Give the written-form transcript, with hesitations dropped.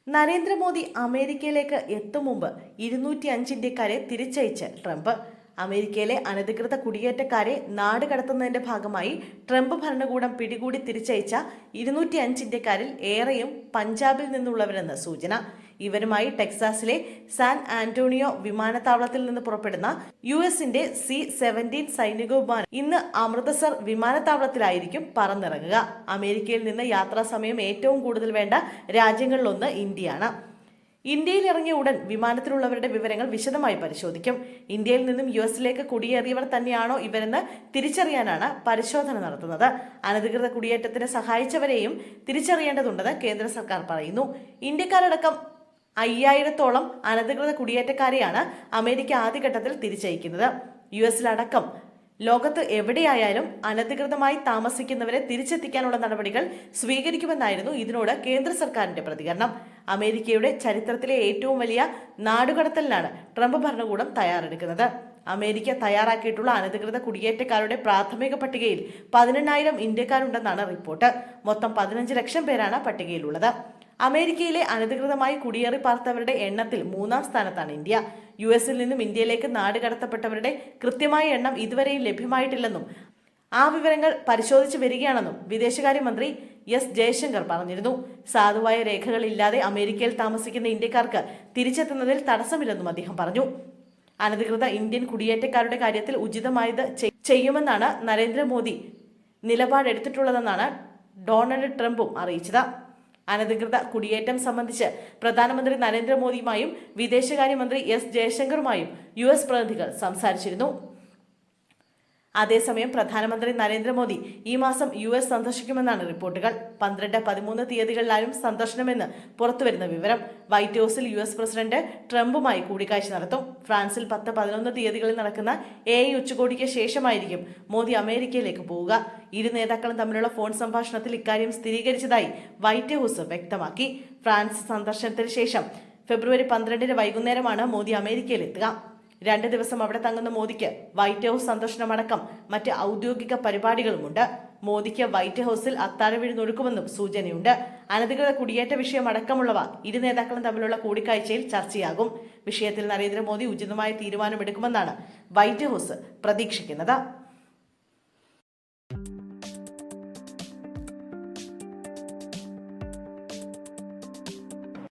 നരേന്ദ്രമോദി അമേരിക്കയിലേക്ക് എത്തും മുമ്പ് 205 ഇന്ത്യക്കാരെ തിരിച്ചയച്ച് ട്രംപ്. അമേരിക്കയിലെ അനധികൃത കുടിയേറ്റക്കാരെ നാട് കടത്തുന്നതിന്റെ ഭാഗമായി ട്രംപ് ഭരണകൂടം പിടികൂടി തിരിച്ചയച്ച 205 ഇന്ത്യക്കാരിൽ ഏറെയും പഞ്ചാബിൽ നിന്നുള്ളവരെന്ന് സൂചന. ഇവരുമായി ടെക്സാസിലെ സാൻ ആന്റോണിയോ വിമാനത്താവളത്തിൽ നിന്ന് പുറപ്പെടുന്ന US-ന്റെ C-17 സൈനിക വിമാനം ഇന്ന് അമൃതസർ വിമാനത്താവളത്തിലായിരിക്കും പറന്നിറങ്ങുക. അമേരിക്കയിൽ നിന്ന് യാത്രാ സമയം ഏറ്റവും കൂടുതൽ വേണ്ട രാജ്യങ്ങളിലൊന്ന് ഇന്ത്യയാണ്. ഇന്ത്യയിൽ ഇറങ്ങിയ ഉടൻ വിമാനത്തിലുള്ളവരുടെ വിവരങ്ങൾ വിശദമായി പരിശോധിക്കും. ഇന്ത്യയിൽ നിന്നും US-ലേക്ക് കുടിയേറിയവർ തന്നെയാണോ ഇവരെന്ന് തിരിച്ചറിയാനാണ് പരിശോധന നടത്തുന്നത്. അനധികൃത കുടിയേറ്റത്തിന് സഹായിച്ചവരെയും തിരിച്ചറിയേണ്ടതുണ്ടെന്ന് കേന്ദ്ര സർക്കാർ പറയുന്നു. ഇന്ത്യക്കാരടക്കം 5000-ഓളം അനധികൃത കുടിയേറ്റക്കാരെയാണ് അമേരിക്ക ആദ്യഘട്ടത്തിൽ തിരിച്ചയക്കുന്നത്. US-ലടക്കം ലോകത്ത് എവിടെയായാലും അനധികൃതമായി താമസിക്കുന്നവരെ തിരിച്ചെത്തിക്കാനുള്ള നടപടികൾ സ്വീകരിക്കുമെന്നായിരുന്നു ഇതിനോട് കേന്ദ്ര സർക്കാരിന്റെ പ്രതികരണം. അമേരിക്കയുടെ ചരിത്രത്തിലെ ഏറ്റവും വലിയ നാടുകടത്തലിനാണ് ട്രംപ് ഭരണകൂടം തയ്യാറെടുക്കുന്നത്. അമേരിക്ക തയ്യാറാക്കിയിട്ടുള്ള അനധികൃത കുടിയേറ്റക്കാരുടെ പ്രാഥമിക പട്ടികയിൽ 18,000 ഇന്ത്യക്കാരുണ്ടെന്നാണ് റിപ്പോർട്ട്. മൊത്തം 15 ലക്ഷം പേരാണ് പട്ടികയിലുള്ളത്. അമേരിക്കയിലെ അനധികൃതമായി കുടിയേറി പാർത്തവരുടെ എണ്ണത്തിൽ 3-ാം സ്ഥാനത്താണ് ഇന്ത്യ. US-ൽ നിന്നും ഇന്ത്യയിലേക്ക് നാട് കടത്തപ്പെട്ടവരുടെ കൃത്യമായ എണ്ണം ഇതുവരെയും ലഭ്യമായിട്ടില്ലെന്നും ആ വിവരങ്ങൾ പരിശോധിച്ചു വരികയാണെന്നും വിദേശകാര്യമന്ത്രി S. ജയശങ്കർ പറഞ്ഞിരുന്നു. സാധുവായ രേഖകളില്ലാതെ അമേരിക്കയിൽ താമസിക്കുന്ന ഇന്ത്യക്കാർക്ക് തിരിച്ചെത്തുന്നതിൽ തടസ്സമില്ലെന്നും അദ്ദേഹം പറഞ്ഞു. അനധികൃത ഇന്ത്യൻ കുടിയേറ്റക്കാരുടെ കാര്യത്തിൽ ഉചിതമായത് ചെയ്യുമെന്നാണ് നരേന്ദ്രമോദി നിലപാടെടുത്തിട്ടുള്ളതെന്നാണ് ഡൊണാൾഡ് ട്രംപും അറിയിച്ചത്. അനധികൃത കുടിയേറ്റം സംബന്ധിച്ച് പ്രധാനമന്ത്രി നരേന്ദ്രമോദിയുമായും വിദേശകാര്യമന്ത്രി S. ജയശങ്കറുമായും US പ്രതിനിധികൾ സംസാരിച്ചിരുന്നു. അതേസമയം പ്രധാനമന്ത്രി നരേന്ദ്രമോദി ഈ മാസം US സന്ദർശിക്കുമെന്നാണ് റിപ്പോർട്ടുകൾ. 12-13 തീയതികളിലായും സന്ദർശനമെന്ന് പുറത്തുവരുന്ന വിവരം. വൈറ്റ് ഹൌസിൽ US പ്രസിഡന്റ് ട്രംപുമായി കൂടിക്കാഴ്ച നടത്തും. ഫ്രാൻസിൽ 10-11 തീയതികളിൽ നടക്കുന്ന AI ഉച്ചകോടിക്ക് ശേഷമായിരിക്കും മോദി അമേരിക്കയിലേക്ക് പോവുക. ഇരു നേതാക്കളും തമ്മിലുള്ള ഫോൺ സംഭാഷണത്തിൽ ഇക്കാര്യം സ്ഥിരീകരിച്ചതായി വൈറ്റ് ഹൌസ് വ്യക്തമാക്കി. ഫ്രാൻസ് സന്ദർശനത്തിന് ശേഷം ഫെബ്രുവരി 12-ന് വൈകുന്നേരമാണ് മോദി അമേരിക്കയിലെത്തുക. 2 ദിവസം അവിടെ തങ്ങുന്ന മോദിക്ക് വൈറ്റ് ഹൌസ് സന്ദർശനമടക്കം മറ്റ് ഔദ്യോഗിക പരിപാടികളുമുണ്ട്. മോദിക്ക് വൈറ്റ് ഹൌസിൽ അത്താഴവിരുന്നൊരുക്കുമെന്നും സൂചനയുണ്ട്. അനധികൃത കുടിയേറ്റ വിഷയം അടക്കമുള്ളവ ഇരു നേതാക്കളും തമ്മിലുള്ള കൂടിക്കാഴ്ചയിൽ ചർച്ചയാകും. വിഷയത്തിൽ നരേന്ദ്രമോദി ഉചിതമായ തീരുമാനമെടുക്കുമെന്നാണ് വൈറ്റ് ഹൌസ് പ്രതീക്ഷിക്കുന്നത്.